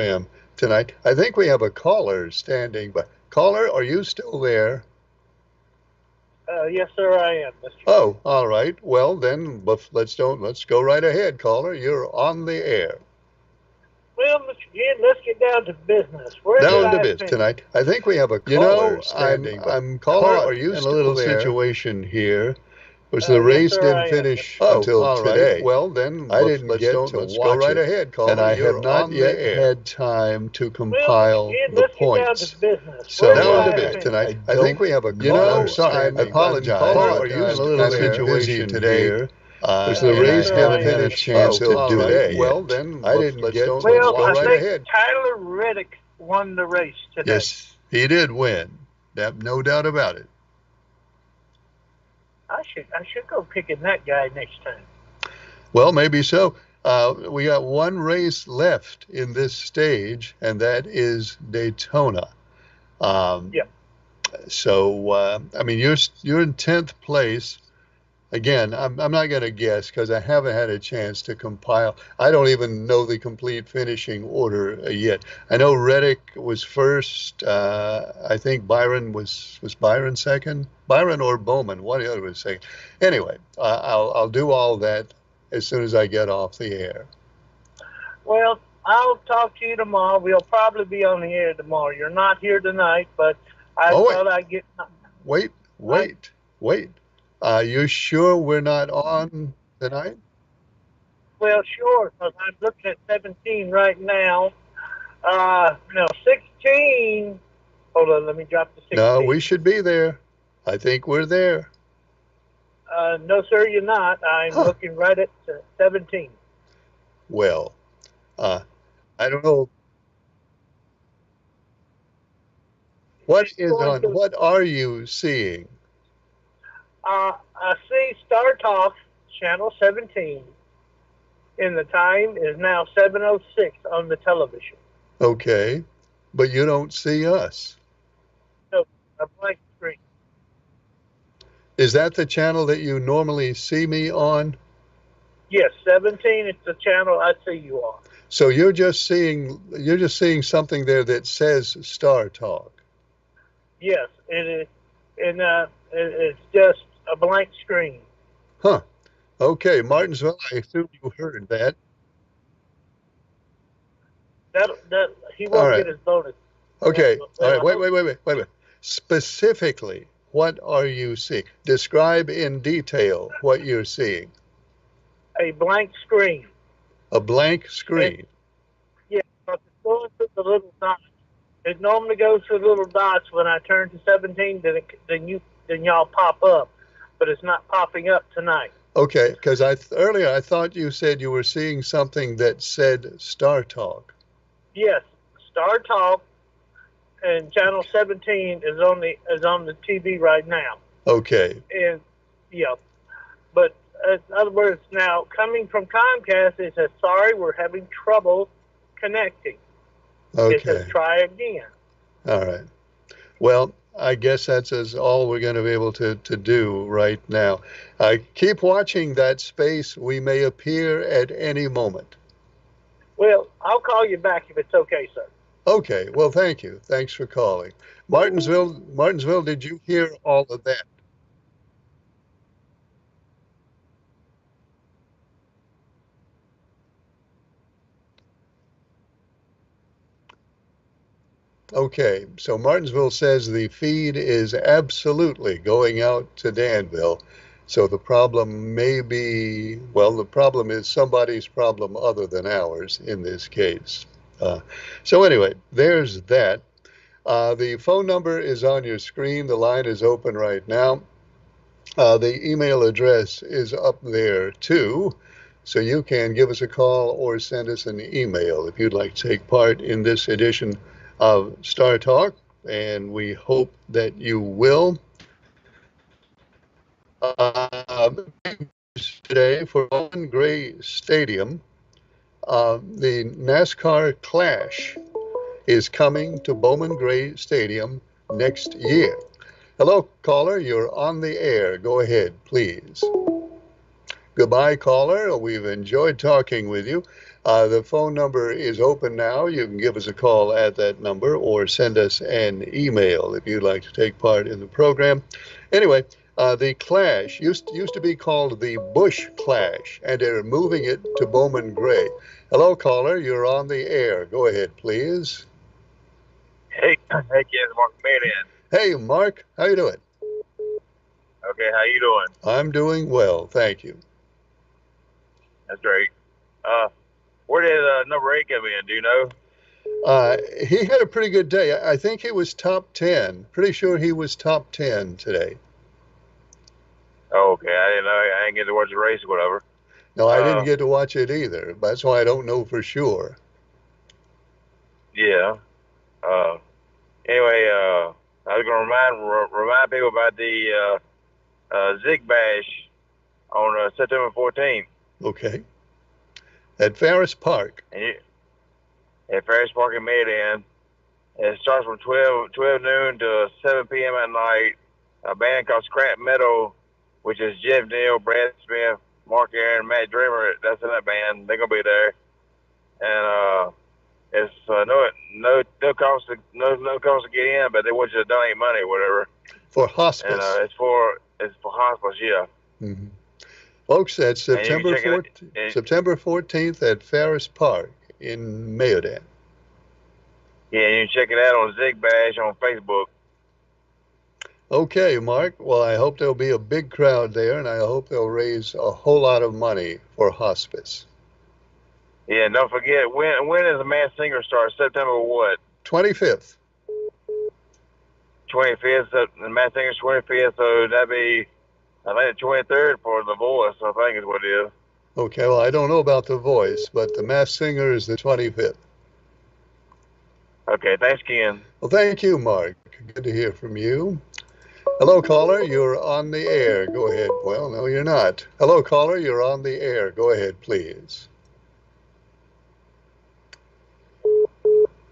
program tonight. I think we have a caller standing by. Caller, are you still there? Yes, sir, I am, Mr. King. Oh, all right. Well, then let's go right ahead, caller. You're on the air. Well, Mr. King, let's get down to business. Where did Down to I biz finish? tonight. I think we have a caller standing by. I'm Caller, are caught you in a still little there? situation here. Was the Yes, race sir, didn't I am, Mr. finish King. Oh, until all right. Today. Well, then I didn't get to let's go watch right it, ahead, and caller. I have You're not on the yet air. had time to Well, Mr. compile King, the let's get down to points. business. So Where did down to I biz finish? tonight. I think we have a caller. I'm sorry. I I'm apologize. caller, But are you I'm in a still little there? situation today. Because the Yes, race sir, I haven't am, had a Mr. chance Oh, to all do right. it Well, yet. then I didn't get to. let's Well, go I watch right think it. ahead. Tyler Reddick won the race today. Yes, he did win. No doubt about it. I should go picking that guy next time. Well, maybe so. We got one race left in this stage, and that is Daytona. Um, Yeah. I mean, you're in 10th place. Again, I'm not going to guess because I haven't had a chance to compile. I don't even know the complete finishing order yet. I know Reddick was first. I think Byron was Byron second. Byron or Bowman, one of the other was second. Anyway, I'll do all that as soon as I get off the air. Well, I'll talk to you tomorrow. We'll probably be on the air tomorrow. You're not here tonight, but I Oh wait, thought I'd get. wait, I, wait. Are you sure we're not on tonight? well, sure, because I'm looking at 17 right now. No, 16. Hold on, let me drop to No, 16. we should be there. I think we're there. No, sir, you're not. I'm Huh. looking right at 17. Well, uh, I don't know. What It's is going on? to. What are you seeing? I see Star Talk, channel 17, and the time is now 7:06 on the television. Okay, but you don't see us. So a blank screen. Is that the channel that you normally see me on? Yes, 17 is the channel I see you on. So you're just seeing something there that says Star Talk. Yes, it is, and it's just a blank screen. Huh. Okay, Martinsville, I assume you heard that. That he All won't right. get his bonus. Okay. All Well, right. I Wait, hope wait, wait, wait, wait, wait. Specifically, what are you seeing? Describe in detail what you're seeing. a blank screen. A blank And screen. yeah, but it's going through the little dots. It normally goes through the little dots when I turn to 17. Then y'all pop up, but it's not popping up tonight. Okay, because earlier I thought you said you were seeing something that said Star Talk. Yes, Star Talk and channel 17 is on the TV right now. Okay. And yeah, but in other words, now coming from Comcast, it says sorry, we're having trouble connecting. It says Okay. try again. All right. Well, I guess that's all we're going to be able to do right now. Keep watching that space. We may appear at any moment. Well, I'll call you back if it's okay, sir. Okay. Well, thank you. Thanks for calling. Martinsville, did you hear all of that? Okay. So Martinsville says the feed is absolutely going out to Danville. So the problem may be, well, the problem is somebody's problem other than ours in this case. Uh, so anyway, there's that. The phone number is on your screen. The line is open right now. The email address is up there too. So you can give us a call or send us an email if you'd like to take part in this edition of Star Talk. And we hope that you will. Today for Bowman Gray Stadium, the NASCAR Clash is coming to Bowman Gray Stadium next year. Hello, caller. You're on the air. Go ahead, please. Goodbye, caller. We've enjoyed talking with you. The phone number is open now. You can give us a call at that number or send us an email if you'd like to take part in the program. Anyway, the Clash used to be called the Bush Clash, and they're moving it to Bowman Gray. Hello, caller. You're on the air. Go ahead, please. Hey, kids, Mark Marion. Hey, Mark. How you doing? Okay, how you doing? I'm doing well, thank you. That's great. Uh, where did number 8 come in? Do you know? He had a pretty good day. I think he was top 10. Pretty sure he was top 10 today. Oh, okay, I didn't know. I didn't get to watch the race or whatever. No, I didn't get to watch it either. That's why I don't know for sure. Yeah. Uh, anyway, I was going to remind people about the Zig Bash on September 14th. Okay. At Ferris Park. At Ferris Park in Maryland. It starts from 12 noon to 7 p.m. at night. A band called Scrap Metal, which is Jeff Neal, Brad Smith, Mark Aaron, Matt Dreamer. That's in that band. They're gonna be there, and it's no cost to get in, but they want you to donate money or whatever. For hospice. And it's for hospice, yeah. Mm-hmm. Folks, that's September 14th at Ferris Park in Mayodan. Yeah, you can check it out on Zig Bash on Facebook. Okay, Mark. Well, I hope there'll be a big crowd there, and I hope they'll raise a whole lot of money for hospice. Yeah, and don't forget, when does the Masked Singer start? September what? 25th. 25th, the Masked Singer's 25th, so that'd be, I think, the 23rd for The Voice, I think is what it is. Okay, well, I don't know about The Voice, but the Masked Singer is the 25th. Okay, thanks, Ken. Well, thank you, Mark. Good to hear from you. Hello, caller. You're on the air. Go ahead. Well, no, you're not. Hello, caller. You're on the air. Go ahead, please.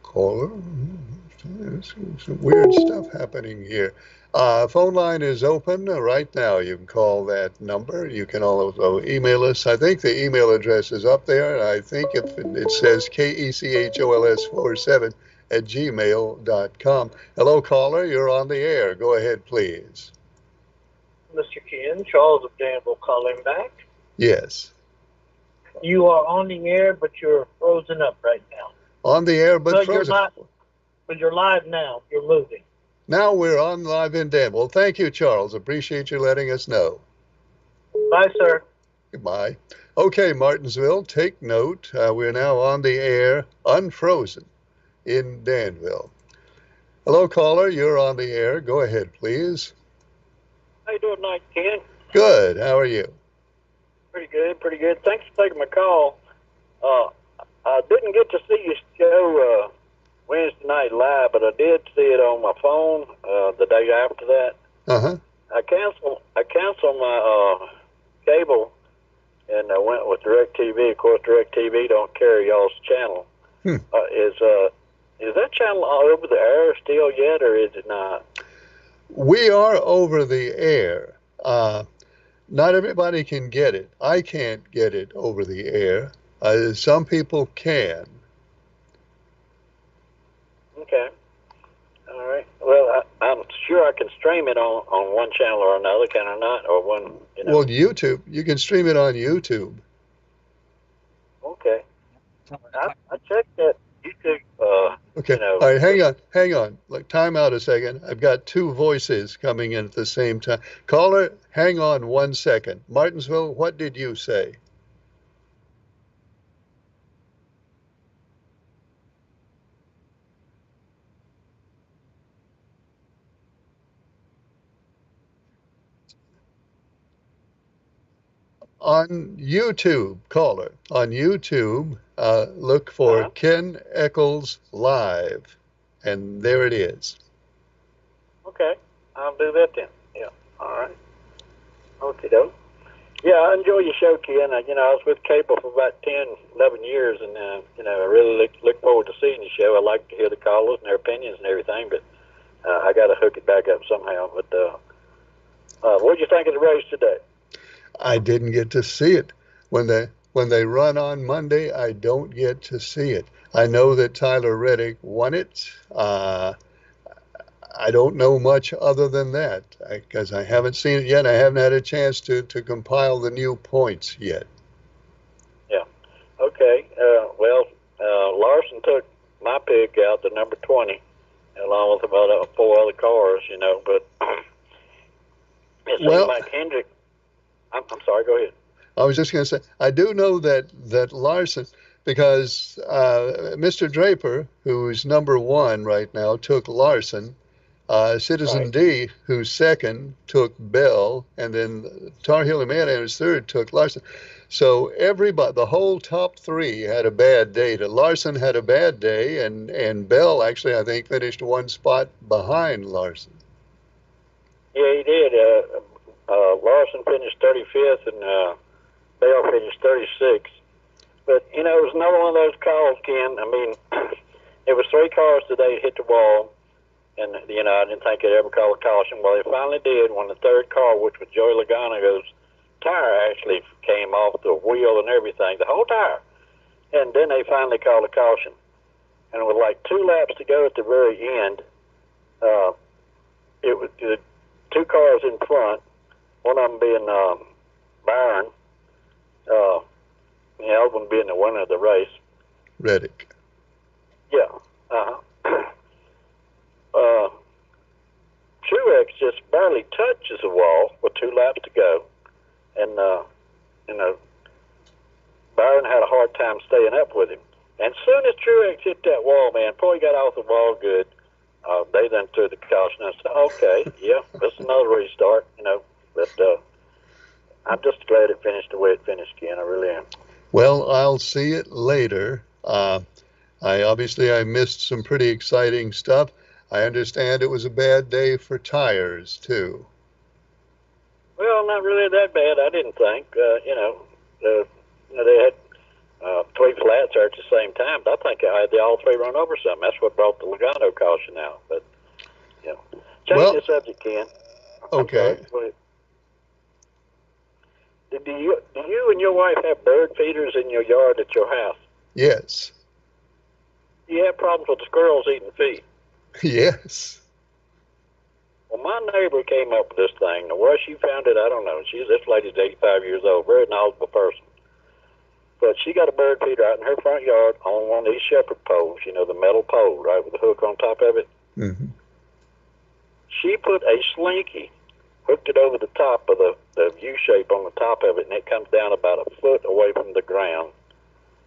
Caller. There's some weird stuff happening here. Phone line is open right now. You can call that number. You can also email us. I think the email address is up there. I think if it says KECHOLS47 at gmail.com. Hello, caller. You're on the air. Go ahead, please. Mr. Ken, Charles of Danville calling back. Yes. You are on the air, but you're frozen up right now. On the air, but frozen. But you're live now. You're moving. Now we're on live in Danville. Thank you, Charles. Appreciate you letting us know. Bye, sir. Goodbye. Okay, Martinsville, take note. We're now on the air, unfrozen, in Danville. Hello, caller. You're on the air. Go ahead, please. How you doing tonight, Ken? Good. How are you? Pretty good, pretty good. Thanks for taking my call. I didn't get to see your show Wednesday night live, but I did see it on my phone the day after that. Uh-huh. I canceled my cable and I went with DirecTV. Of course, DirecTV don't carry y'all's channel. Is that channel over the air still yet, or is it not? We are over the air. Not everybody can get it. I can't get it over the air. Some people can. Okay. All right. Well, I'm sure I can stream it on one channel or another, can I not? Or one, you know. Well, YouTube. You can stream it on YouTube. Okay. I checked that YouTube. Okay. You know, all right. Hang on. Like, time out a second. I've got two voices coming in at the same time. Caller, hang on 1 second. Martinsville, what did you say? On YouTube, caller. On YouTube, look for Ken Echols Live, and there it is. Okay, I'll do that then. Yeah. All right. Okay, doke. Yeah, I enjoy your show, Ken. I was with cable for about 10, 11 years, and I really look forward to seeing your show. I like to hear the callers and their opinions and everything, but I got to hook it back up somehow. But what did you think of the race today? I didn't get to see it. When when they run on Monday, I don't get to see it. I know that Tyler Reddick won it. I don't know much other than that because I haven't seen it yet. I haven't had a chance to compile the new points yet. Yeah. Okay. Well, Larson took my pick out to number 20, along with about four other cars, but it seemed Well, like Hendrick. I'm sorry. Go ahead. I was just going to say, I do know that Larson, because Mr. Draper, who's number one right now, took Larson. Citizen Right. D, who's second, took Bell, and then Tar Heel and Manhunter, who's third, took Larson. So everybody, the whole top three had a bad day. Larson had a bad day, and Bell actually, I think, finished one spot behind Larson. Yeah, he did. Larson finished 35th, and Bell finished 36th. But it was another one of those calls, Ken. I mean, it was three cars today hit the wall. And, I didn't think they'd ever call a caution. Well, they finally did when the third car, which was Joey Logano's tire, actually came off the wheel and everything, the whole tire. And then they finally called a caution. And with like 2 laps to go at the very end, it was the two cars in front, one of them being Byron, the other one being the winner of the race. Reddick. Yeah. Truex just barely touches the wall with 2 laps to go, and Byron had a hard time staying up with him. And as soon as Truex hit that wall, man, before he got off the wall good, they then threw the caution. I said, okay, yeah, that's another restart, But I'm just glad it finished the way it finished, Ken. I really am. Well, I'll see it later. I missed some pretty exciting stuff. I understand it was a bad day for tires too. Well, not really that bad, I didn't think. They had 3 flats there at the same time. But I think I had all 3 run over something. That's what brought the Logano caution out. But change the subject, Ken. Okay. Do you and your wife have bird feeders in your yard at your house? Yes. Do you have problems with the squirrels eating feed? Yes. Well, my neighbor came up with this thing. Now, where she found it, I don't know. This lady's 85 years old, very knowledgeable person. But she got a bird feeder out in her front yard on one of these shepherd poles, the metal pole, right, with the hook on top of it. Mm-hmm. She put a slinky, hooked it over the top of the U-shape on the top of it, and it comes down about a foot away from the ground.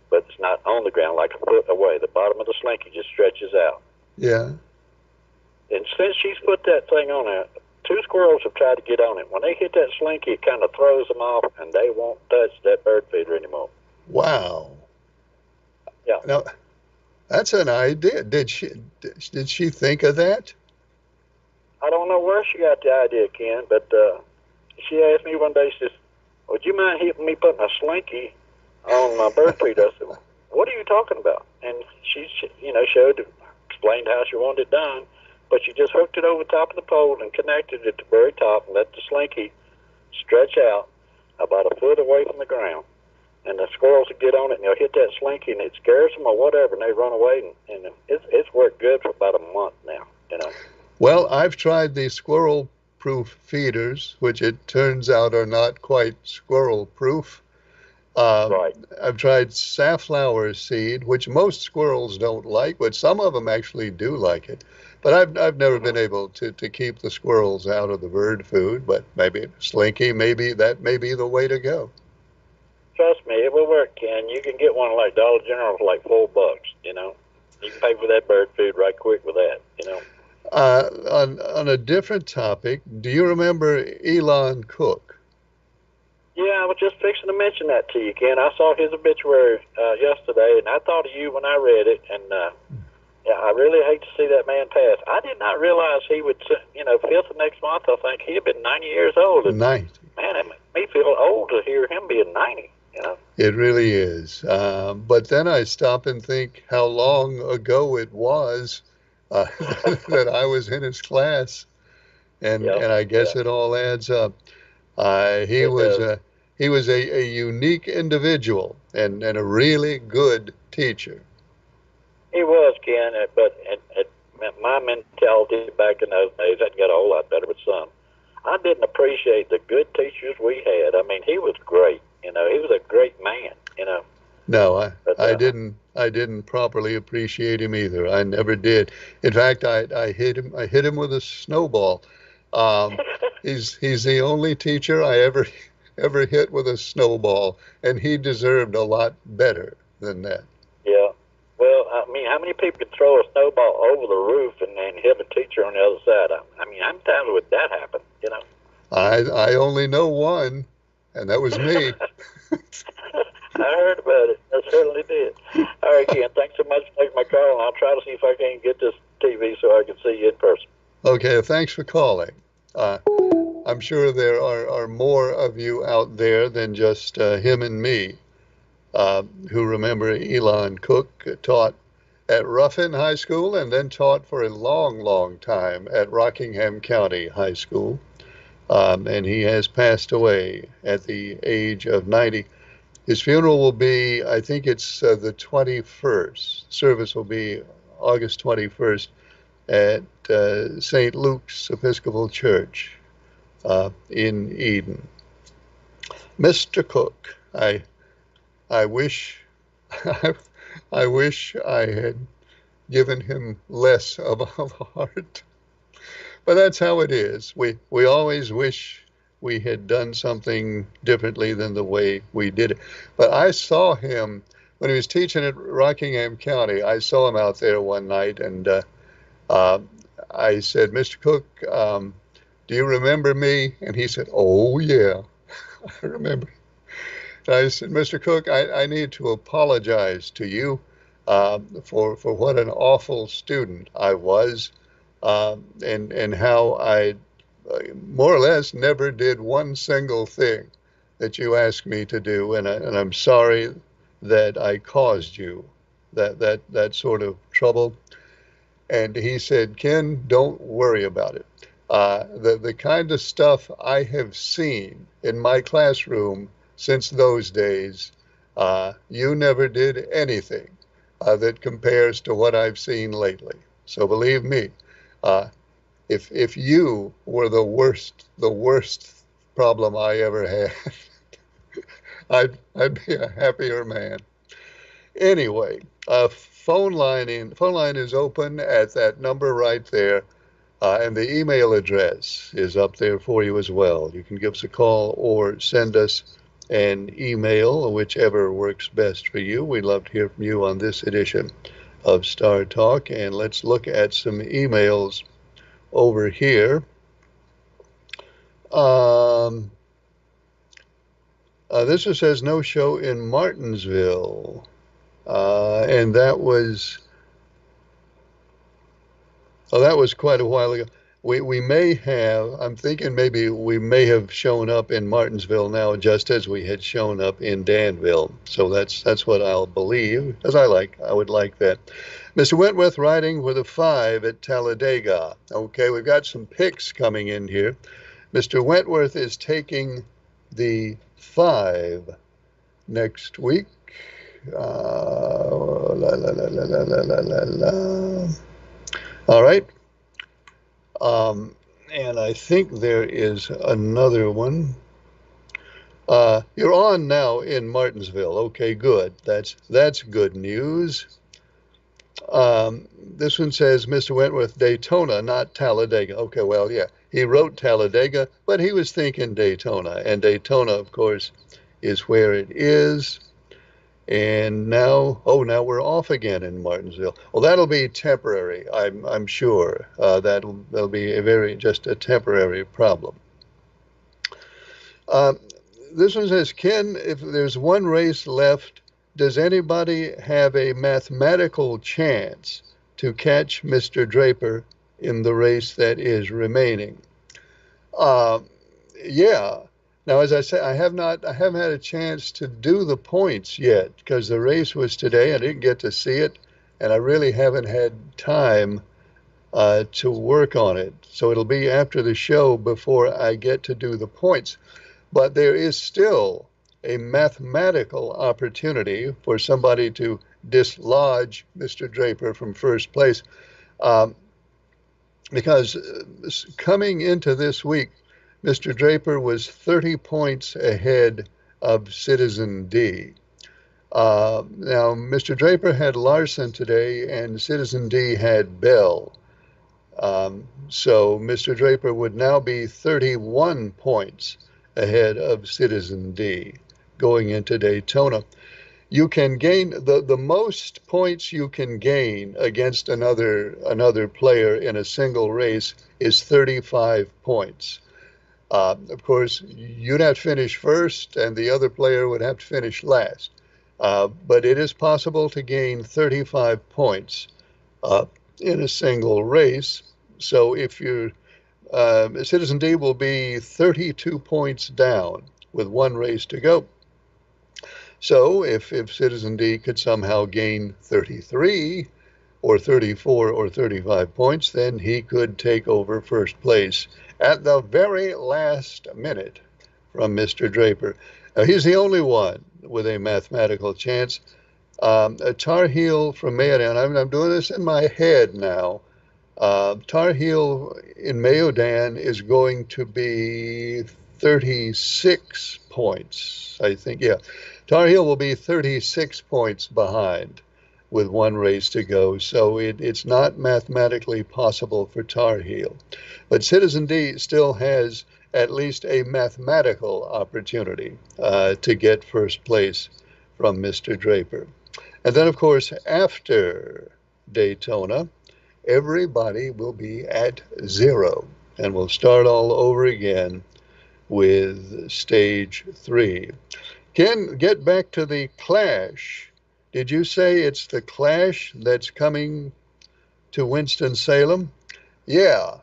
But it's not on the ground, like a foot away. The bottom of the slinky just stretches out. Yeah. And since she's put that thing on there, 2 squirrels have tried to get on it. When they hit that slinky, it kind of throws them off, and they won't touch that bird feeder anymore. Wow. Yeah. Now, that's an idea. Did she think of that? I don't know where she got the idea, Ken, but she asked me one day, she says, would you mind helping me putting a slinky on my bird feeder? I said, what are you talking about? And she explained how she wanted it done, but she just hooked it over the top of the pole and connected it to the very top and let the slinky stretch out about a foot away from the ground. And the squirrels will get on it and they'll hit that slinky and it scares them or whatever, and they run away. And it's worked good for about a month now, Well, I've tried the squirrel-proof feeders, which it turns out are not quite squirrel-proof. Right. I've tried safflower seed, which most squirrels don't like, but some of them actually do like it. But I've never been able to keep the squirrels out of the bird food. But maybe slinky, maybe that may be the way to go. Trust me, it will work, Ken. You can get one like Dollar General for like $4. You can pay for that bird food right quick with that. On a different topic, do you remember Elon Cook? Yeah, I was just fixing to mention that to you, Ken. I saw his obituary yesterday, and I thought of you when I read it. And I really hate to see that man pass. I did not realize he would, 5th of next month, I think he'd been 90 years old. 90. Man, it made me feel old to hear him being 90. It really is. But then I stop and think how long ago it was that I was in his class, and I guess it all adds up. He he was a unique individual and a really good teacher. He was, Ken, but my mentality back in those days hadn't got a whole lot better, but some. I didn't appreciate the good teachers we had. I mean, he was great. You know, he was a great man. You know. No, But I didn't properly appreciate him either. I never did. In fact, I hit him with a snowball. Um, he's the only teacher I ever hit with a snowball, and he deserved a lot better than that. yeah. Well, I mean, how many people could throw a snowball over the roof and hit a teacher on the other side? I mean, how many times would that happen? You know. I only know one, and that was me. I heard about it. I certainly did. All right, Ken. Thanks so much for taking my call, and I'll try to see if I can get this TV so I can see you in person. Okay, thanks for calling. Uh, I'm sure there are more of you out there than just him and me who remember Elon Cook taught at Ruffin High School and then taught for a long, long time at Rockingham County High School. And he has passed away at the age of 90. His funeral will be, I think it's the 21st. Service will be August 21st at St. Luke's Episcopal Church in Eden. Mr. Cook, I wish I wish I had given him less of a heart. But that's how it is. We always wish we had done something differently than the way we did it. But I saw him when he was teaching at Rockingham County. I saw him out there one night, and uh, I said, "Mr. Cook, do you remember me?" And he said, "Oh yeah, I remember." And I said, "Mr. Cook, I need to apologize to you for what an awful student I was, and how I more or less never did one single thing that you asked me to do, and I'm sorry that I caused you that sort of trouble." And he said, "Ken, don't worry about it. The kind of stuff I have seen in my classroom since those days, you never did anything that compares to what I've seen lately. So believe me, uh, if you were the worst problem I ever had, I'd be a happier man." Anyway, phone line is open at that number right there, and the email address is up there for you as well. You can give us a call or send us an email, whichever works best for you. We'd love to hear from you on this edition of Star Talk, and let's look at some emails over here. This one says no show in Martinsville. And that was quite a while ago. We may have, I'm thinking maybe we may have shown up in Martinsville now just as we had shown up in Danville. So that's what I'll believe, as I would like that. Mr. Wentworth riding with a 5 at Talladega. Okay, we've got some picks coming in here. Mr. Wentworth is taking the 5 next week. All right. And I think there is another one. You're on now in Martinsville. Okay, good. That's good news. This one says Mr. Wentworth, Daytona, not Talladega. Okay, well, yeah, he wrote Talladega, but he was thinking Daytona, and Daytona, of course, is where it is. And now we're off again in Martinsville. Well, that'll be temporary, I'm sure. That'll be just a temporary problem. This one says, Ken, if there's one race left, does anybody have a mathematical chance to catch Mr. Draper in the race that is remaining? Yeah. Now, as I say, I haven't had a chance to do the points yet because the race was today. I didn't get to see it, and I really haven't had time to work on it. So it'll be after the show before I get to do the points. But there is still a mathematical opportunity for somebody to dislodge Mr. Draper from first place. Um, because coming into this week, Mr. Draper was 30 points ahead of Citizen D. Now, Mr. Draper had Larson today, and Citizen D had Bell. So Mr. Draper would now be 31 points ahead of Citizen D going into Daytona. You can gain the most points you can gain against another player in a single race is 35 points. Of course, you'd have to finish first, and the other player would have to finish last. But it is possible to gain 35 points uh, in a single race. So if you're Citizen D will be 32 points down with one race to go. So if Citizen D could somehow gain 33 or 34 or 35 points, then he could take over first place at the very last minute from Mr. Draper. Now, he's the only one with a mathematical chance. A Tar Heel from Mayodan. I'm doing this in my head now. Tar Heel in Mayodan is going to be 36 points, I think. Yeah, Tar Heel will be 36 points behind with one race to go. So it's not mathematically possible for Tar Heel. But Citizen D still has at least a mathematical opportunity to get first place from Mr. Draper. And then, of course, after Daytona, everybody will be at zero, and we'll start all over again with stage 3. Ken, get back to the Clash. Did you say it's the Clash that's coming to Winston-Salem? Yeah.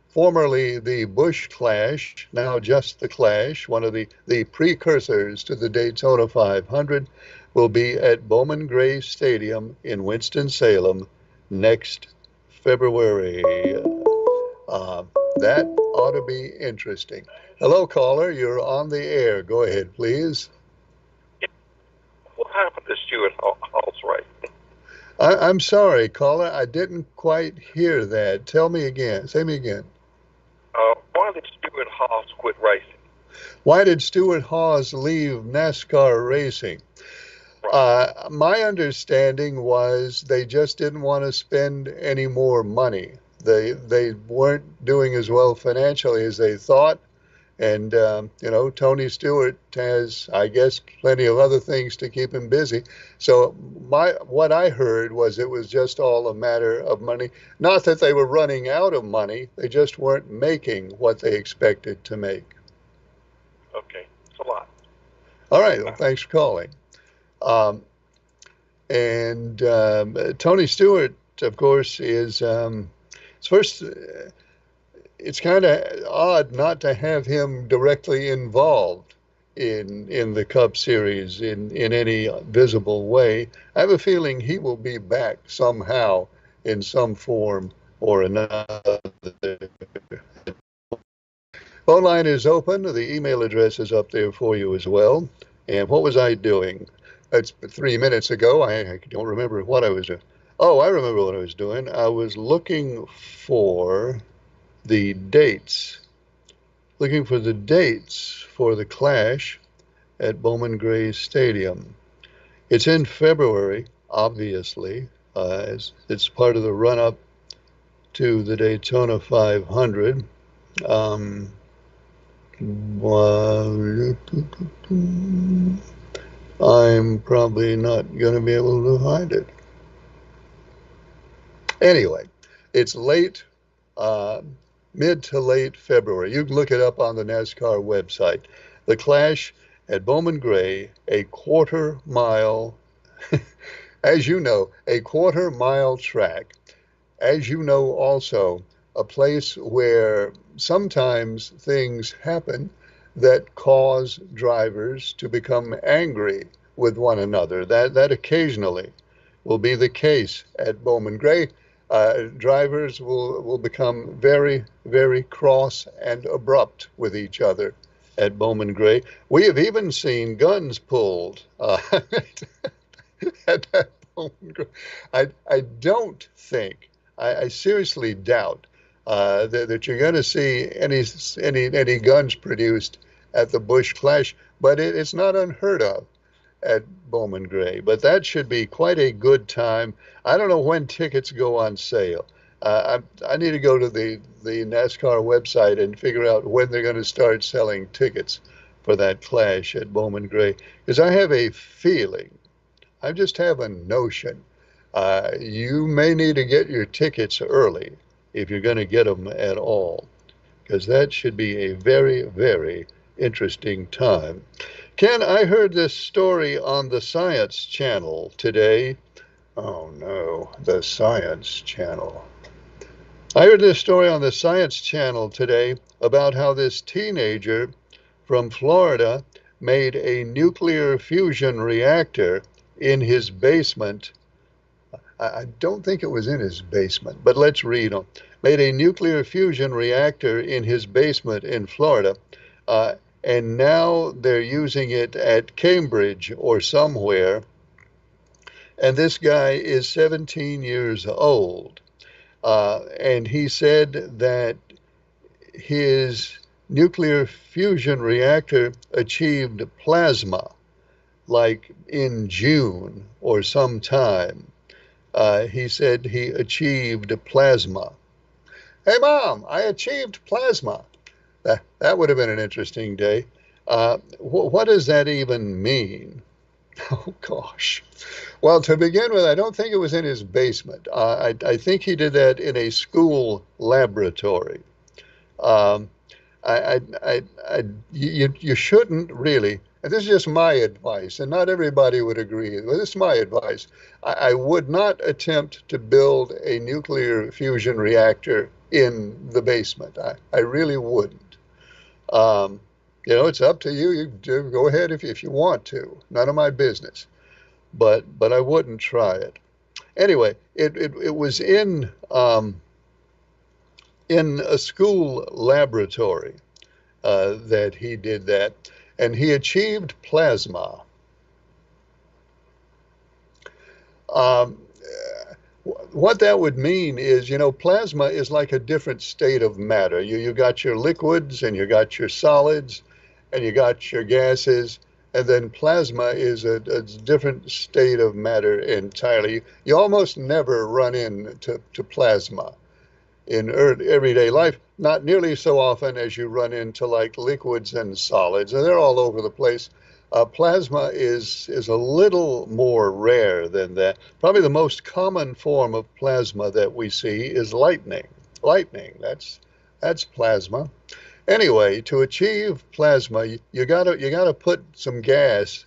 Formerly the Busch Clash, now just the Clash, one of the precursors to the Daytona 500, will be at Bowman Gray Stadium in Winston-Salem next February. That ought to be interesting. Hello, caller. You're on the air. Go ahead, please. What happened to Stuart Hall's race? I'm sorry, caller. I didn't quite hear that. Tell me again. Say me again. Why did Stuart Haas quit racing? Why did Stuart Haas leave NASCAR racing? My understanding was they just didn't want to spend any more money. They weren't doing as well financially as they thought. And, Tony Stewart has, I guess, plenty of other things to keep him busy. So what I heard was it was just all a matter of money. Not that they were running out of money. They just weren't making what they expected to make. Okay. It's a lot. All right. Well, thanks for calling. Tony Stewart, of course, is first. It's kind of odd not to have him directly involved in the Cup Series in any visible way. I have a feeling he will be back somehow in some form or another. Phone line is open. The email address is up there for you as well. And what was I doing? It's 3 minutes ago. I don't remember what I was doing. Oh, I remember what I was doing. I was looking for the dates for the Clash at Bowman Gray Stadium. It's in February, obviously. It's part of the run-up to the Daytona 500. I'm probably not going to be able to find it. Anyway, it's late, mid to late February. You can look it up on the NASCAR website. The Clash at Bowman Gray, a quarter-mile, as you know, a quarter-mile track. As you know also, a place where sometimes things happen that cause drivers to become angry with one another. That occasionally will be the case at Bowman Gray. Drivers will become very, very cross and abrupt with each other. at Bowman Gray. We have even seen guns pulled at that Bowman Gray. I don't think, I seriously doubt that you're going to see any guns produced at the Bush Clash, but it's not unheard of at Bowman Gray. But that should be quite a good time. I don't know when tickets go on sale. I need to go to the NASCAR website and figure out when they're going to start selling tickets for that clash at Bowman Gray. Because I have a feeling, I just have a notion, you may need to get your tickets early if you're going to get them at all. Because that should be a very, very interesting time. Ken, I heard this story on the Science Channel today. Oh no, the Science Channel. I heard this story on the Science Channel today about how this teenager from Florida made a nuclear fusion reactor in his basement. I don't think it was in his basement, but let's read on. Made a nuclear fusion reactor in his basement in Florida, and now they're using it at Cambridge or somewhere. And this guy is 17 years old. And he said that his nuclear fusion reactor achieved plasma like in June or sometime. He said he achieved plasma. Hey, Mom, I achieved plasma. That would have been an interesting day. What does that even mean? Oh, gosh. Well, to begin with, I don't think it was in his basement. I think he did that in a school laboratory. Um, you shouldn't really, and this is just my advice, and not everybody would agree, but this is my advice. I would not attempt to build a nuclear fusion reactor in the basement. I really wouldn't. Um, it's up to you. You do go ahead if you want to. None of my business. But I wouldn't try it. Anyway, it was in a school laboratory that he did that, and he achieved plasma. Um, what that would mean is, plasma is like a different state of matter. You got your liquids and you got your solids and you got your gases, and then plasma is a different state of matter entirely. You almost never run into plasma in everyday life, not nearly so often as you run into like liquids and solids, and they're all over the place. Plasma is a little more rare than that. Probably the most common form of plasma that we see is lightning. Lightning, that's plasma. Anyway, to achieve plasma, you gotta put some gas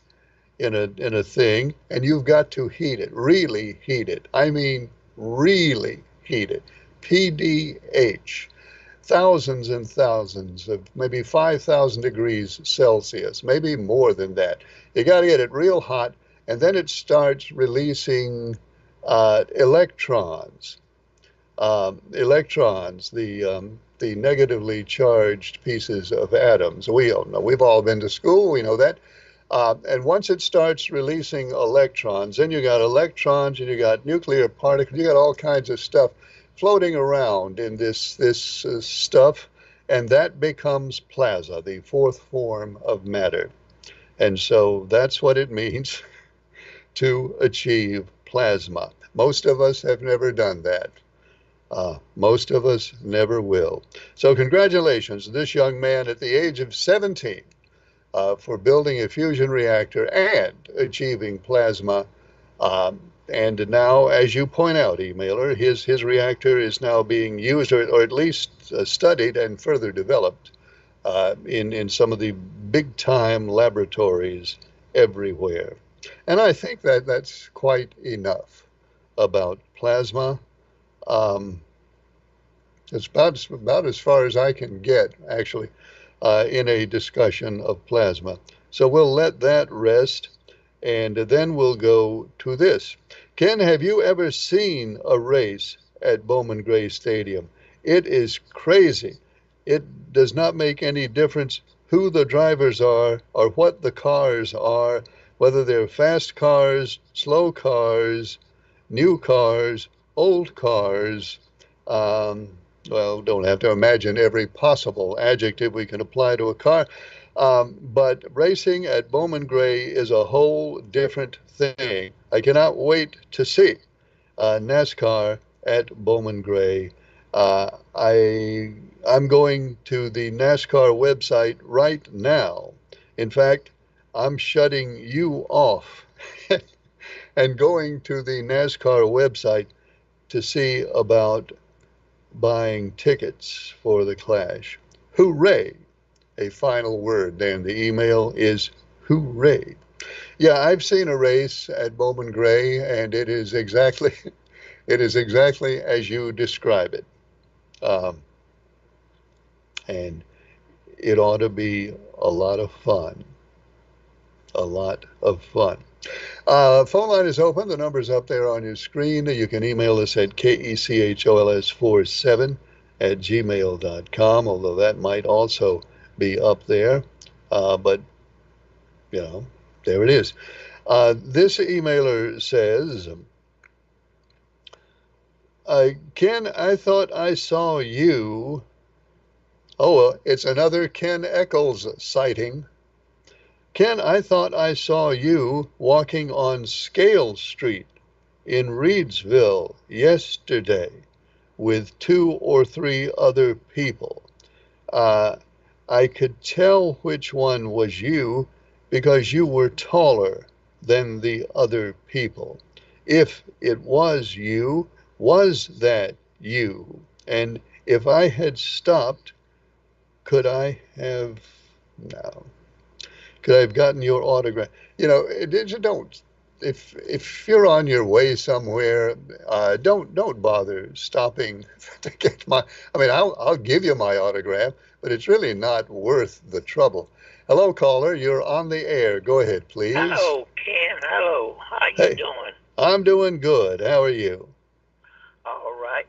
in a thing, and you've got to heat it, really heat it. I mean, really heat it. PDH, thousands and thousands of maybe 5,000 degrees Celsius, maybe more than that. You got to get it real hot, and then it starts releasing electrons. Electrons, the negatively charged pieces of atoms. We all know. We've all been to school. We know that. And once it starts releasing electrons, then you got electrons and you got nuclear particles. You got all kinds of stuff floating around in this stuff, and that becomes plasma, the fourth form of matter. And so that's what it means to achieve plasma. Most of us have never done that. Most of us never will. So congratulations to this young man at the age of 17 for building a fusion reactor and achieving plasma. And now, as you point out, emailer, his reactor is now being used, or at least studied and further developed in some of the big time laboratories everywhere. And I think that's quite enough about plasma. It's about as far as I can get, actually, in a discussion of plasma. So we'll let that rest, and then we'll go to this. Ken, have you ever seen a race at Bowman Gray Stadium? It is crazy. It does not make any difference who the drivers are or what the cars are, whether they're fast cars, slow cars, new cars, old cars. Um, well, don't have to imagine every possible adjective we can apply to a car. But racing at Bowman Gray is a whole different thing. I cannot wait to see NASCAR at Bowman Gray. Uh, I I'm going to the NASCAR website right now. In fact, I'm shutting you off and going to the NASCAR website to see about buying tickets for the Clash. Hooray! A final word. Then the email is hooray. Yeah, I've seen a race at Bowman Gray, and it is exactly as you describe it. Um, and it ought to be a lot of fun. A lot of fun. Phone line is open. The number's up there on your screen. You can email us at kechols47 at gmail.com, although that might also be up there. But, you know, there it is. This emailer says, Ken, I thought I saw you. Oh, well, it's another Ken Echols sighting. Ken, I thought I saw you walking on Scale Street in Reedsville yesterday with 2 or 3 other people. Uh, I could tell which one was you because you were taller than the other people. If it was you, was that you? And if I had stopped, could I have, no, could I have gotten your autograph? You know, don't. If you're on your way somewhere, don't bother stopping to get my. I mean, I'll give you my autograph, but it's really not worth the trouble. Hello, caller. You're on the air. Go ahead, please. Hello, Ken. Hello. How you Hey, doing? I'm doing good. How are you? All right.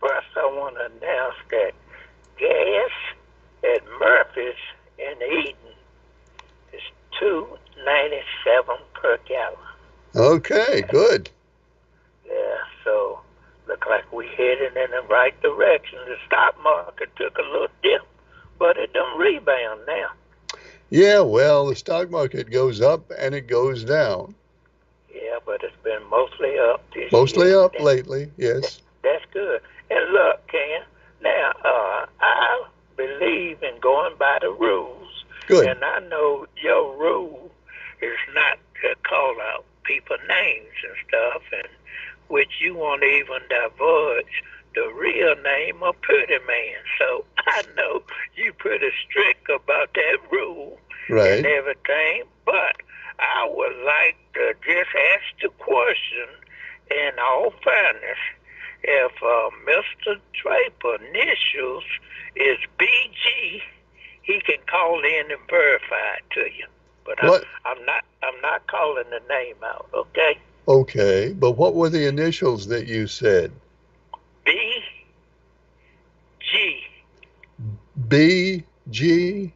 First, I want to announce that gas at Murphy's in Eden is $2.97 per gallon. Okay, good. Yeah, so look like we headed in the right direction. The stock market took a little dip, but it done rebound now. Yeah, well, the stock market goes up and it goes down. Yeah, but it's been mostly up this Mostly year. up lately, yes. That's good. And look, Ken, now I believe in going by the rules, Good. and I know your rule is not to call out people names and stuff, and which you won't even divulge the real name of Pretty Man. So I know you pretty strict about that rule and Right. everything, but I would like to just ask the question in all fairness, if Mr. Draper initials is BG, he can call in and verify it to you. But What? I'm not calling the name out, okay? Okay, but what were the initials that you said? BG. BG?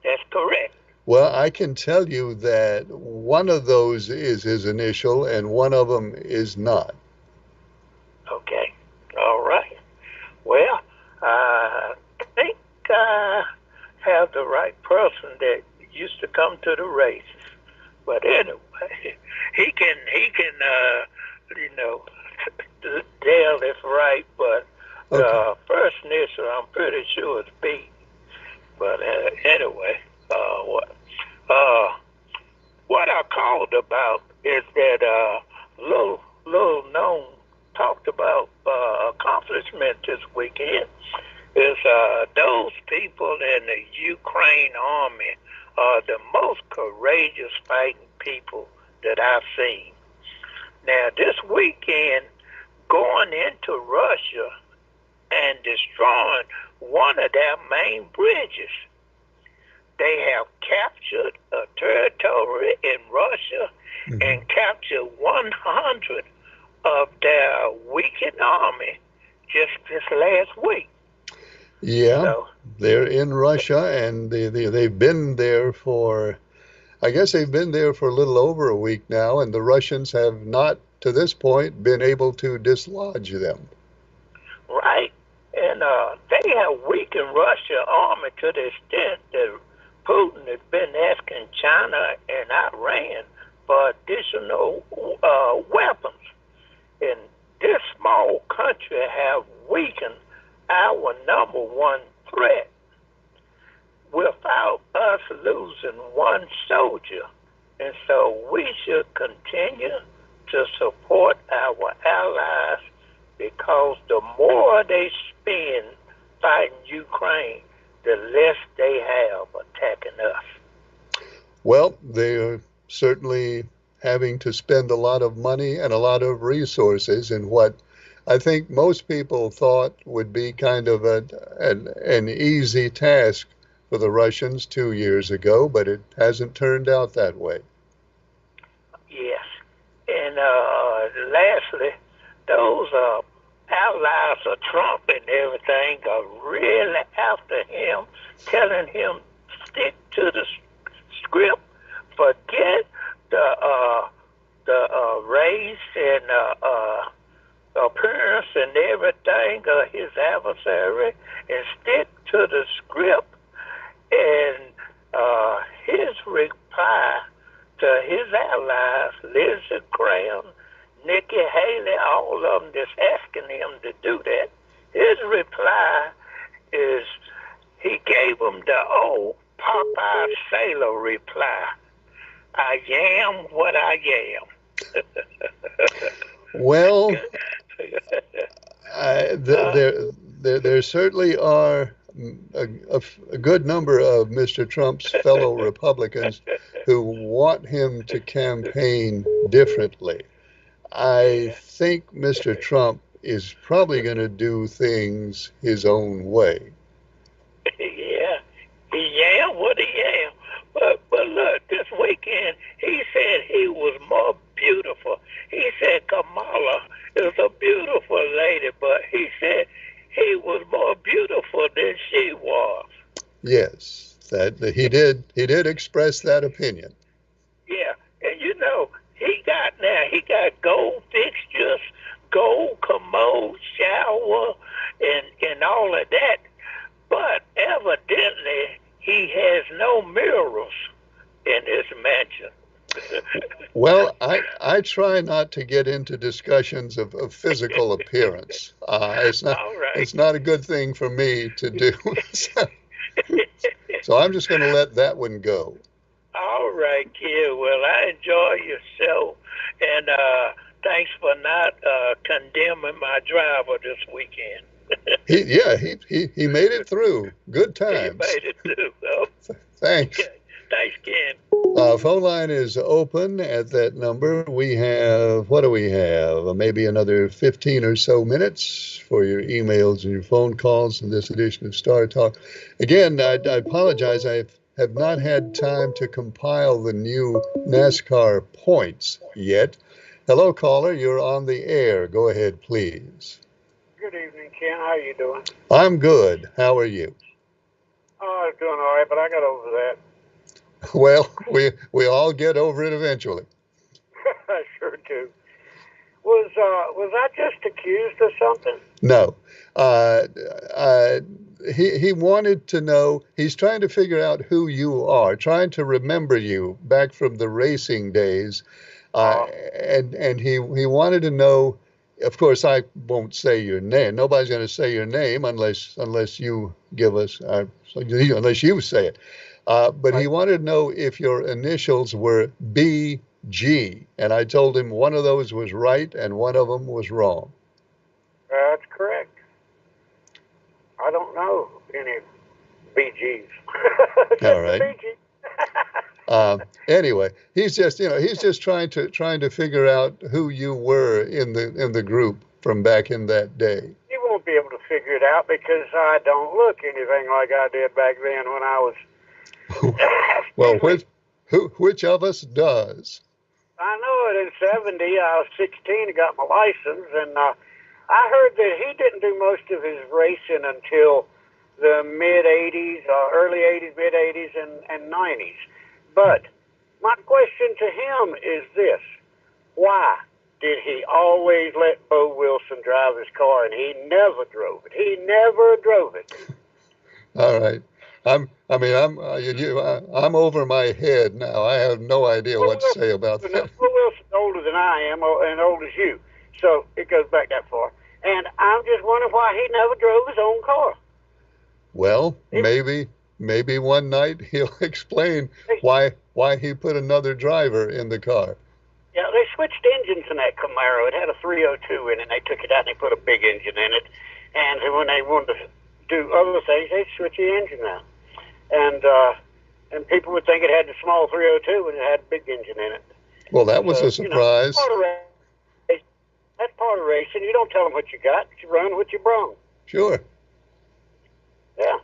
That's correct. Well, I can tell you that one of those is his initial and one of them is not. Okay. All right. Well, I think I have the right person that used to come to the races. But anyway, he can you know tell if right. But Okay. first initial, I'm pretty sure it's B. But anyway, uh, what I called about is that little known talked about accomplishment this weekend is those people in the Ukraine army are the most courageous fighting people that I've seen. Now this weekend, going into Russia and destroying one of their main bridges. They have captured a territory in Russia and captured 100 of their weakened army just this last week. Yeah, So, they're in Russia, and they've been there for, I guess they've been there for a little over a week now, and the Russians have not, to this point, been able to dislodge them. right. And they have weakened Russia's army to the extent that Putin has been asking China and Iran for additional weapons. And this small country have weakened our number one threat without us losing one soldier. And so we should continue to support our allies because the more they spend fighting Ukraine, the less they have attacking us. Well, they are certainly having to spend a lot of money and a lot of resources in what I think most people thought would be kind of an easy task for the Russians 2 years ago, but it hasn't turned out that way. Yes. And lastly, those allies of Trump and everything are really after him, telling him stick to the script, forget the race and appearance and everything of his adversary, and stick to the script. And his reply to his allies, Lindsey Graham, Nikki Haley, all of them just asking him to do that. His reply is he gave them the old Popeye Sailor reply. I am what I am. Well, there certainly are a good number of Mr. Trump's fellow Republicans who want him to campaign differently. I think Mr. Trump is probably going to do things his own way. Yeah, he am what he am. But look, this weekend he said he was more beautiful. He said Kamala is a beautiful lady, but he said he was more beautiful than she was. Yes, that he did express that opinion. Yeah, and you know he got gold fixtures, gold commode, shower, and all of that. But evidently he has no mirrors in his mansion. Well, I try not to get into discussions of physical appearance. All right. It's not a good thing for me to do. So I'm just going to let that one go. All right, kid. Well, I enjoy your show, and thanks for not condemning my driver this weekend. He made it through. Good He times. made it through. Oh, Thanks. okay. Thanks, Ken. Phone line is open at that number. We have, what do we have? Maybe another 15 or so minutes for your emails and your phone calls in this edition of Star Talk. Again, I apologize. I have not had time to compile the new NASCAR points yet. Hello, caller. You're on the air. Go ahead, please. Good evening, Ken. How you doing? I'm good. How are you? Oh, I was doing all right, but I got over that. Well, we all get over it eventually. I sure do. Was I just accused of something? No. He wanted to know, he's trying to figure out who you are, trying to remember you back from the racing days. And he wanted to know, of course, I won't say your name. Nobody's going to say your name unless you give us, unless you say it. But he wanted to know if your initials were BG. And I told him one of those was right and one of them was wrong. That's correct. I don't know any BGs. All right. Anyway, he's just trying to figure out who you were in the group from back in that day. He won't be able to figure it out because I don't look anything like I did back then when I was. Well, which of us does? I know it. In '70, I was 16 and got my license, and I heard that he didn't do most of his racing until the mid 80s, early 80s, mid 80s, and 90s. But my question to him is this: why did he always let Bo Wilson drive his car, and he never drove it? He never drove it. All right. I'm over my head now. I have no idea what to say about that. Bo Wilson's older than I am, and old as you, so it goes back that far. And I'm just wondering why he never drove his own car. Well, maybe one night he'll explain why he put another driver in the car. Yeah, they switched engines in that Camaro. It had a 302 in it, and they took it out and they put a big engine in it. And when they wanted to do other things, they switched the engine out. And people would think it had the small 302 and it had a big engine in it. Well, that was a surprise. That's part of racing. You don't tell them what you got. You run what you brung. Sure. Yeah.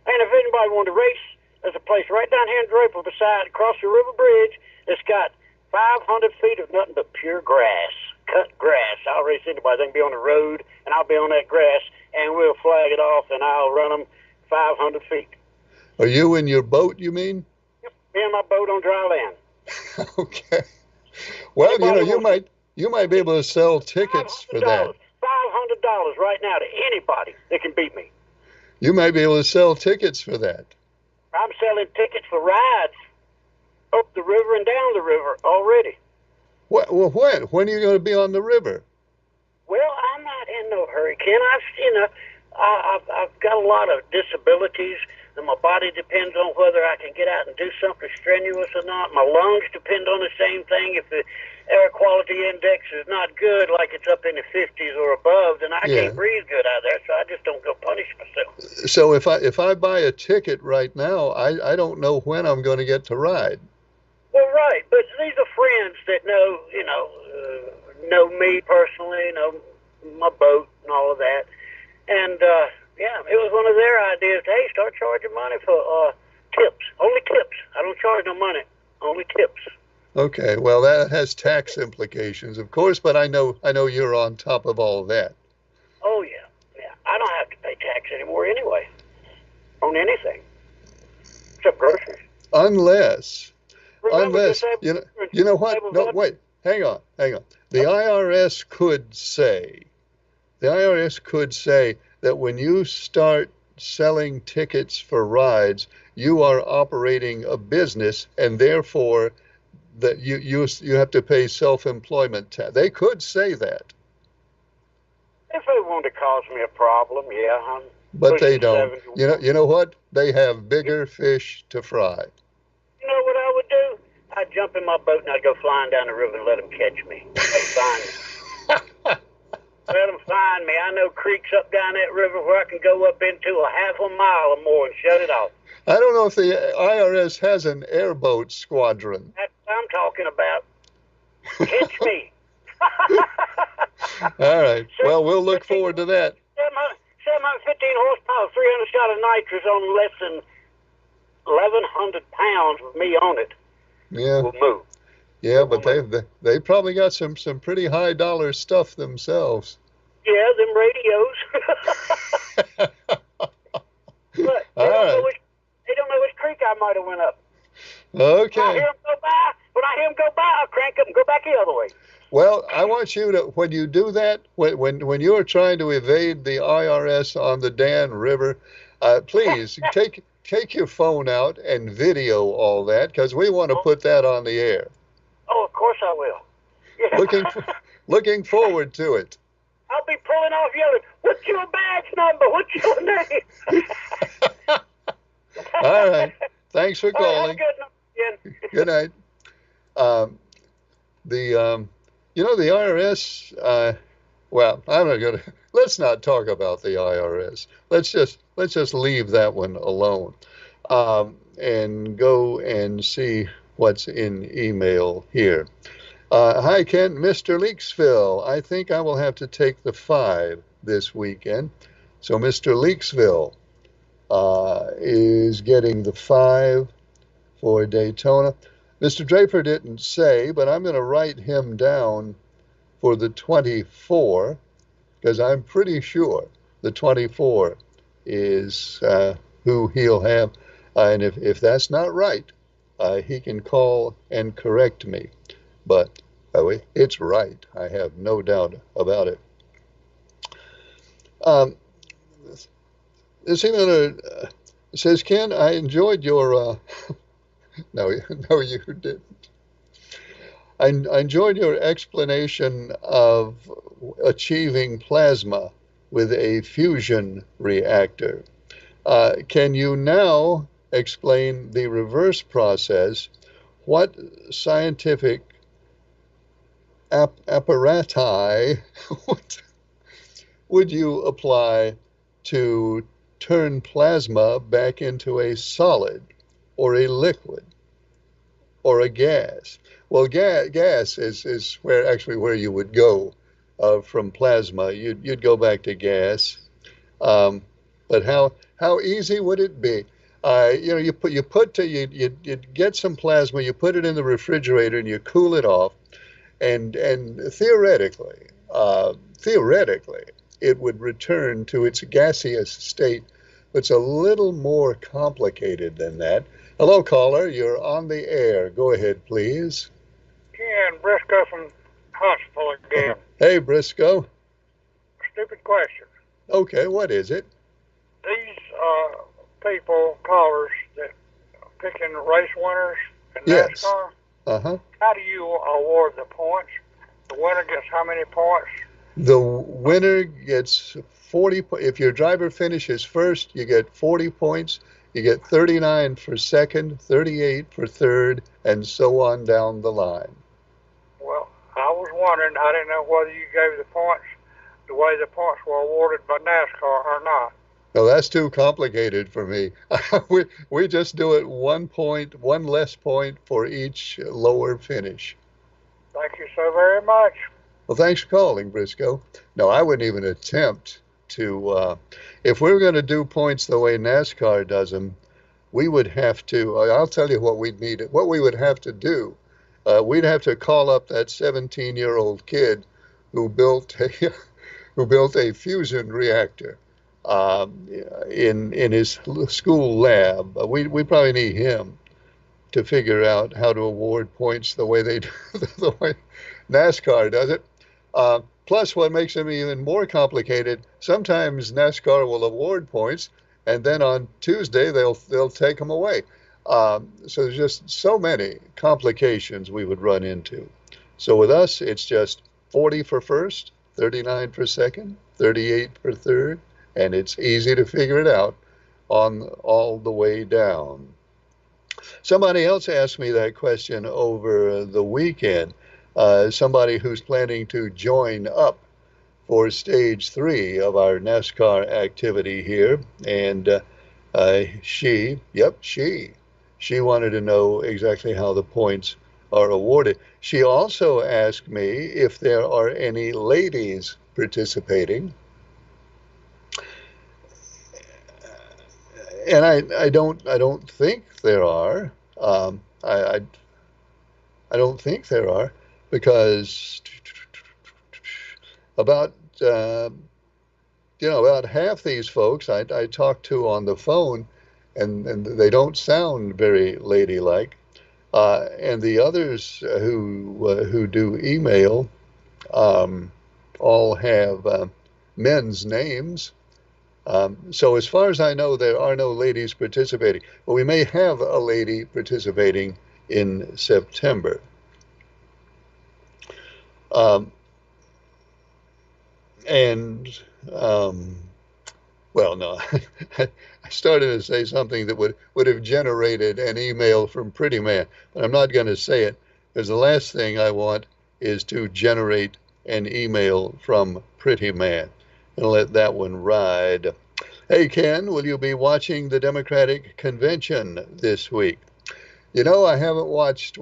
And if anybody wanted to race, there's a place right down here in Draper across the river bridge. It's got 500 feet of nothing but pure grass, cut grass. I'll race anybody. They can be on the road, and I'll be on that grass, and we'll flag it off, and I'll run them 500 feet. Are you in your boat, you mean? Yep, me and my boat on dry land. Okay. Well, you might be able to sell tickets for that. $500 right now to anybody that can beat me. You might be able to sell tickets for that. I'm selling tickets for rides up the river and down the river already. Well, when? When are you going to be on the river? Well, I'm not in no hurry, Ken. I've got a lot of disabilities, and my body depends on whether I can get out and do something strenuous or not. My lungs depend on the same thing. If the air quality index is not good, like it's up in the 50s or above, then I can't breathe good out there, so I just don't go punish myself. So if I buy a ticket right now, I don't know when I'm going to get to ride. Well, right, but these are friends that know me personally, know my boat and all of that. And, it was one of their ideas. Hey, start charging money for tips. Only tips. I don't charge no money. Only tips. Okay, well, that has tax implications, of course, but I know you're on top of all that. Oh, yeah. I don't have to pay tax anymore anyway on anything except groceries. Unless, you know what? No, wait, hang on. The IRS could say that when you start selling tickets for rides, you are operating a business, and therefore that you have to pay self-employment tax. They could say that. If they want to cause me a problem, yeah. But they don't. You know what? They have bigger fish to fry. You know what I would do? I'd jump in my boat and I'd go flying down the river and let them catch me. Let them find me. I know creeks up down that river where I can go up into a half a mile or more and shut it off. I don't know if the IRS has an airboat squadron. That's what I'm talking about. Catch me. All right. Well, we'll look forward to that. 715 horsepower, 300 shot of nitrous on less than 1,100 pounds with me on it. Yeah. Will move. Yeah, but they probably got some pretty high dollar stuff themselves. Yeah, them radios. But they don't know which creek I might have went up. Okay. When I hear them go by, I'll crank up and go back the other way. Well, I want you to, when you do that, when you are trying to evade the IRS on the Dan River, please take your phone out and video all that, because we want to put that on the air. Oh, of course I will. Yeah. Looking forward to it. I'll be pulling off yelling, "What's your badge number? What's your name?" All right. Thanks for calling. Good night. Good night. The IRS. Well, I'm not gonna. Let's not talk about the IRS. Let's just leave that one alone, and go and see what's in email here. Hi, Kent, Mr. Leaksville. I think I will have to take the 5 this weekend. So Mr. Leaksville is getting the 5 for Daytona. Mr. Draper didn't say, but I'm going to write him down for the 24, because I'm pretty sure the 24 is who he'll have. And if that's not right, he can call and correct me. But it's right. I have no doubt about it. Um, this email says, Ken, I enjoyed your. No, no, you didn't. I enjoyed your explanation of achieving plasma with a fusion reactor. Can you now explain the reverse process? What scientific apparati would you apply to turn plasma back into a solid or a liquid or a gas? Well, gas is where you would go from plasma. You'd go back to gas. Um, but how easy would it be? You get some plasma, you put it in the refrigerator, and you cool it off, and theoretically, it would return to its gaseous state. It's a little more complicated than that. Hello, caller. You're on the air. Go ahead, please. Ken Briscoe from Huntsville again. Hey, Briscoe. Stupid question. Okay, what is it? These people, callers, that picking race winners in Yes. NASCAR, Uh-huh. how do you award the points? The winner gets how many points? The winner gets 40. If your driver finishes first, you get 40 points. You get 39 for second, 38 for third, and so on down the line. Well, I was wondering, I didn't know whether you gave the points the way the points were awarded by NASCAR or not. No, that's too complicated for me. we just do it 1 point, one less point for each lower finish. Thank you so very much. Well, thanks for calling, Briscoe. No, I wouldn't even attempt to. If we were going to do points the way NASCAR does them, we would have to. I'll tell you what we'd need. What we would have to do. We'd have to call up that 17-year-old kid who built a fusion reactor in his school lab. We probably need him to figure out how to award points the way they do, the way NASCAR does it. Plus, what makes them even more complicated, sometimes NASCAR will award points, and then on Tuesday they'll take them away. So there's just so many complications we would run into. So with us, it's just 40 for first, 39 for second, 38 for third, and it's easy to figure it out on all the way down. Somebody else asked me that question over the weekend. Somebody who's planning to join up for stage 3 of our NASCAR activity here, and she wanted to know exactly how the points are awarded. She also asked me if there are any ladies participating, and I don't think there are. I don't think there are, because about about half these folks I talk to on the phone, and they don't sound very ladylike, and the others who do email all have men's names. So as far as I know, there are no ladies participating, but we may have a lady participating in September. Well, no, I started to say something that would have generated an email from Pretty Man, but I'm not going to say it, because the last thing I want is to generate an email from Pretty Man. And let that one ride. Hey, Ken, will you be watching the Democratic convention this week? I haven't watched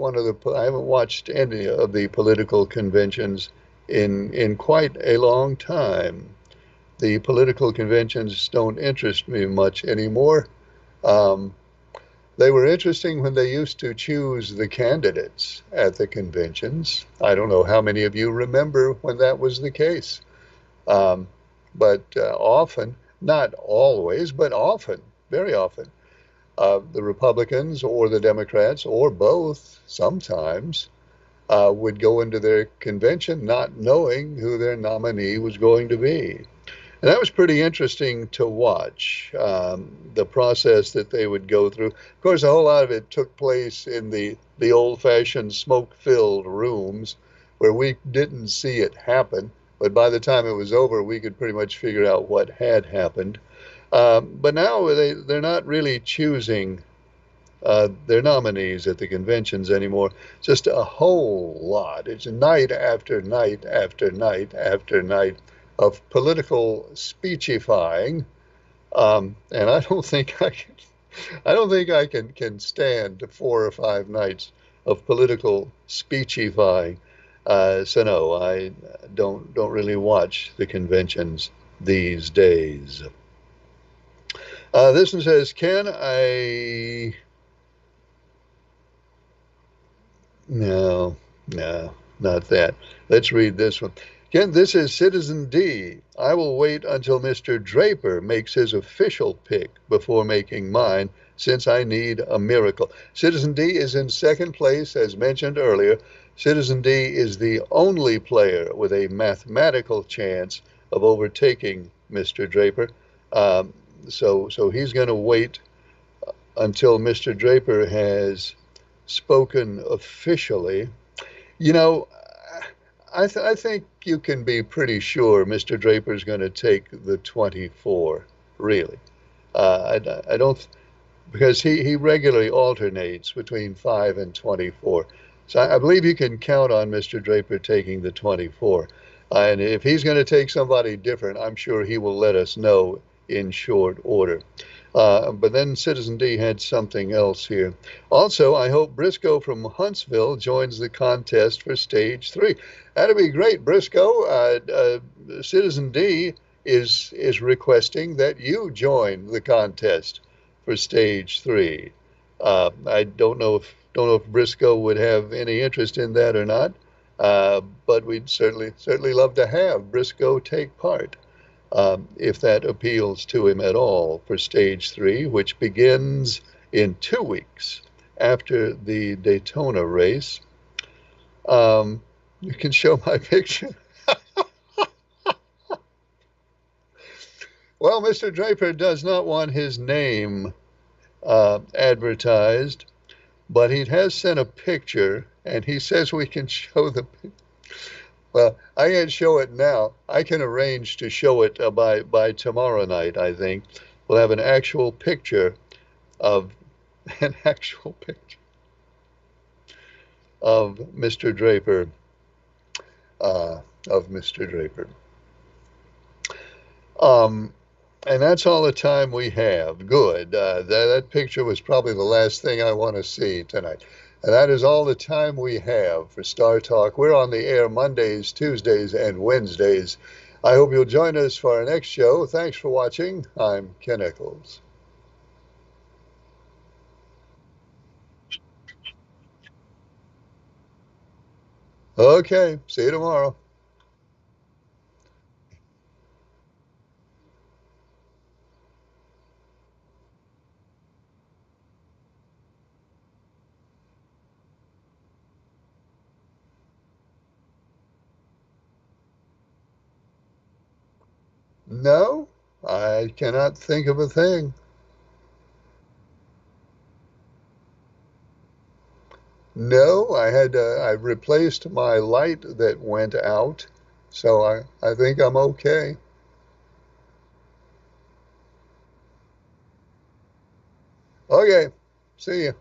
any of the political conventions in quite a long time. The political conventions don't interest me much anymore. They were interesting when they used to choose the candidates at the conventions. I don't know how many of you remember when that was the case. But often not always, but often, very often, the Republicans or the Democrats or both sometimes would go into their convention not knowing who their nominee was going to be. And that was pretty interesting to watch, the process that they would go through. Of course, a whole lot of it took place in the old fashioned smoke filled rooms where we didn't see it happen. But by the time it was over, we could pretty much figure out what had happened. But now they're not really choosing their nominees at the conventions anymore. Just a whole lot. It's night after night after night after night of political speechifying, and I don't think I can stand 4 or 5 nights of political speechifying. So no, I don't really watch the conventions these days. This one says, "Can I?" No, no, not that. Let's read this one. Ken, this is Citizen D. I will wait until Mr. Draper makes his official pick before making mine, since I need a miracle. Citizen D is in second place, as mentioned earlier. Citizen D is the only player with a mathematical chance of overtaking Mr. Draper. Um, so he's going to wait until Mr. Draper has spoken officially. You know, I think you can be pretty sure Mr. Draper's going to take the 24, really. I don't, because he regularly alternates between 5 and 24. So I believe you can count on Mr. Draper taking the 24. And if he's going to take somebody different, I'm sure he will let us know in short order. But then Citizen D had something else here. Also, I hope Briscoe from Huntsville joins the contest for stage 3. That'd be great, Briscoe. Citizen D is requesting that you join the contest for stage 3. I don't know if Briscoe would have any interest in that or not, but we'd certainly love to have Briscoe take part, if that appeals to him at all, for stage 3, which begins in 2 weeks after the Daytona race. You can show my picture. Well, Mr. Draper does not want his name advertised, but he has sent a picture, and he says we can show the. Well, I can't show it now. I can arrange to show it by tomorrow night. I think we'll have an actual picture of an actual picture of Mr. Draper. Of Mr. Draper. Um, and that's all the time we have. Good. That picture was probably the last thing I want to see tonight. And that is all the time we have for Star Talk. We're on the air Mondays, Tuesdays, and Wednesdays. I hope you'll join us for our next show. Thanks for watching. I'm Ken Echols. Okay, see you tomorrow. No, I cannot think of a thing. No, I replaced my light that went out, so I think I'm okay. Okay, see you.